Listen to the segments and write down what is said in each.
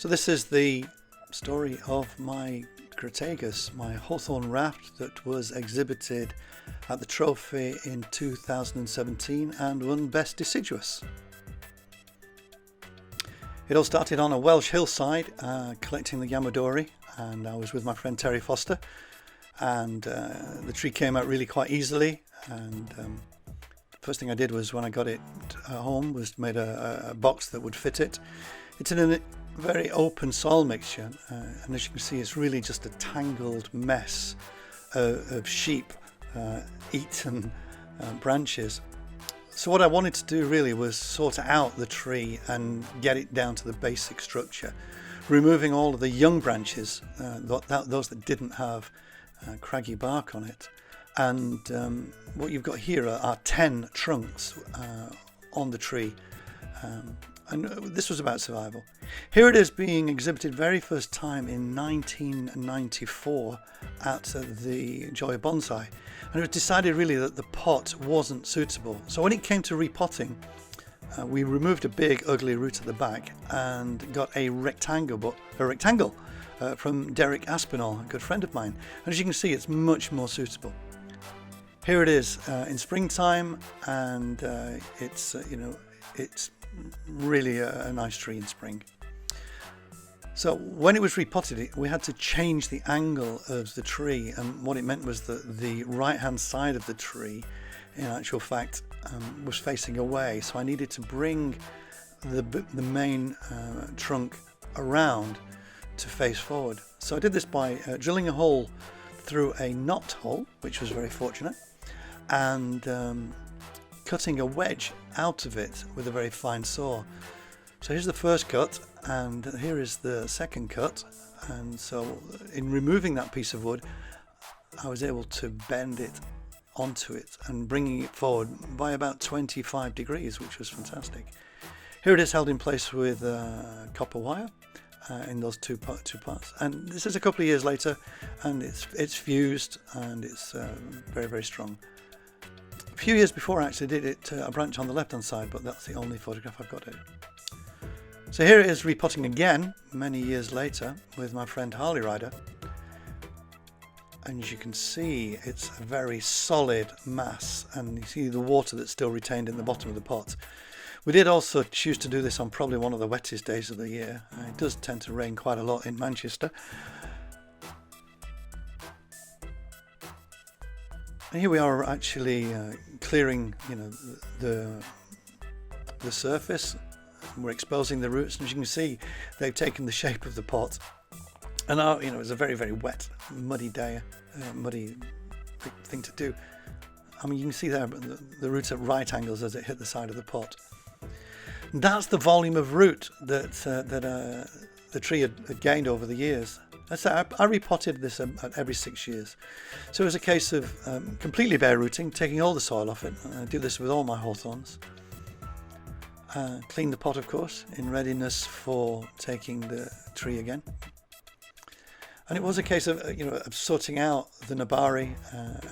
So this is the story of my Crataegus, my hawthorn raft that was exhibited at the Trophy in 2017 and won Best Deciduous. It all started on a Welsh hillside collecting the Yamadori, and I was with my friend Terry Foster, and the tree came out really quite easily, and the first thing I did was when I got it home was made a box that would fit it. It's in a very open soil mixture, and as you can see it's really just a tangled mess of sheep eaten branches. So what I wanted to do really was sort out the tree and get it down to the basic structure, removing all of the young branches, those that didn't have craggy bark on it. And what you've got here are 10 trunks on the tree, and this was about survival. Here it is being exhibited very first time in 1994 at the Joy of Bonsai, and it was decided really that the pot wasn't suitable. So when it came to repotting, we removed a big ugly root at the back and got a rectangle from Derek Aspinall, a good friend of mine, and as you can see it's much more suitable. Here it is in springtime, and it's really a nice tree in spring. So when it was repotted, we had to change the angle of the tree, and what it meant was that the right hand side of the tree in actual fact was facing away, so I needed to bring the main trunk around to face forward. So I did this by drilling a hole through a knot hole, which was very fortunate, and cutting a wedge out of it with a very fine saw. So here's the first cut, and here is the second cut, and so in removing that piece of wood I was able to bend it onto it and bringing it forward by about 25 degrees, which was fantastic. Here it is held in place with copper wire in those two parts, and this is a couple of years later, and it's fused and it's very, very strong. A few years before I actually did it a branch on the left hand side, but that's the only photograph I've got of it. So here it is repotting again many years later with my friend Harley Rider, and as you can see it's a very solid mass, and you see the water that's still retained in the bottom of the pot. We did also choose to do this on probably one of the wettest days of the year. It does tend to rain quite a lot in Manchester. And here we are actually clearing, the surface. We're exposing the roots, and as you can see, they've taken the shape of the pot. And now, it was a very, very wet, muddy day, muddy thing to do. I mean, you can see there the roots at right angles as it hit the side of the pot. And that's the volume of root that the tree had gained over the years. I repotted this at every 6 years. So it was a case of completely bare rooting, taking all the soil off it. I do this with all my hawthorns. Clean the pot, of course, in readiness for taking the tree again. And it was a case of of sorting out the nabari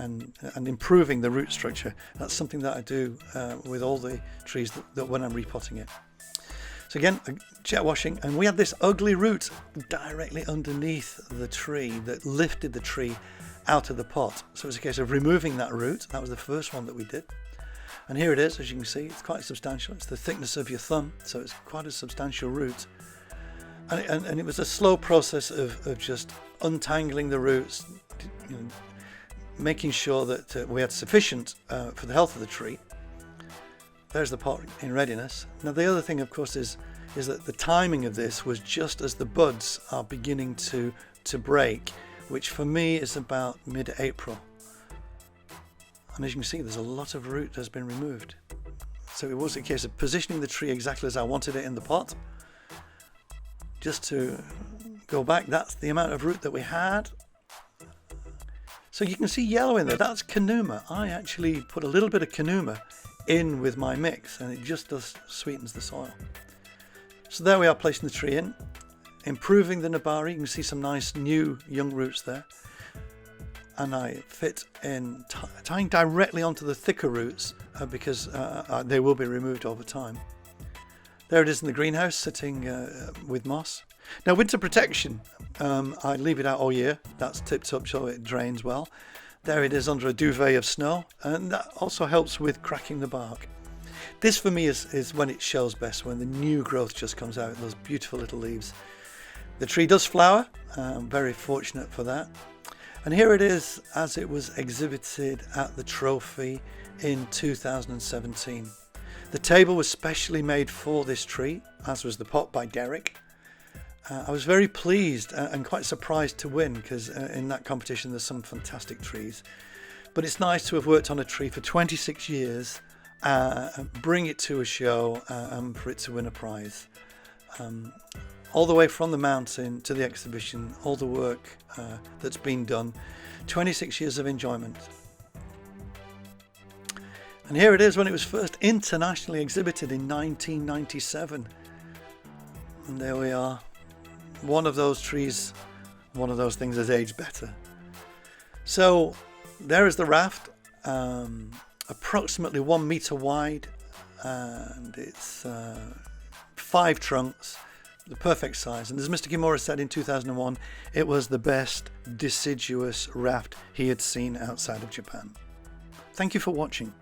and improving the root structure. That's something that I do with all the trees that when I'm repotting it. So again, jet washing, and we had this ugly root directly underneath the tree that lifted the tree out of the pot. So it was a case of removing that root. That was the first one that we did. And here it is, as you can see, it's quite substantial. It's the thickness of your thumb, so it's quite a substantial root. And it was a slow process of just untangling the roots, making sure that we had sufficient for the health of the tree. There's the pot in readiness. Now the other thing, of course, is that the timing of this was just as the buds are beginning to break, which for me is about mid-April. And as you can see, there's a lot of root that's been removed. So it was a case of positioning the tree exactly as I wanted it in the pot. Just to go back, that's the amount of root that we had. So you can see yellow in there, that's Kanuma. I actually put a little bit of Kanuma in with my mix, and it just sweetens the soil. So there we are, placing the tree in, improving the nabari. You can see some nice new young roots there. And I fit in tying directly onto the thicker roots because they will be removed over time. There it is in the greenhouse, sitting with moss. Now, winter protection, I leave it out all year. That's tipped up so it drains well. There it is under a duvet of snow, and that also helps with cracking the bark. This for me is when it shows best, when the new growth just comes out, those beautiful little leaves. The tree does flower, I'm very fortunate for that. And here it is as it was exhibited at the trophy in 2017. The table was specially made for this tree, as was the pot by Derek. I was very pleased and quite surprised to win, because in that competition there's some fantastic trees. But it's nice to have worked on a tree for 26 years, bring it to a show and for it to win a prize. All the way from the mountain to the exhibition, all the work that's been done, 26 years of enjoyment. And here it is when it was first internationally exhibited in 1997. And there we are. One of those trees, one of those things has aged better. So there is the raft, approximately 1 meter wide, and it's 5 trunks, the perfect size. And as Mr. Kimura said in 2001, it was the best deciduous raft he had seen outside of Japan. Thank you for watching.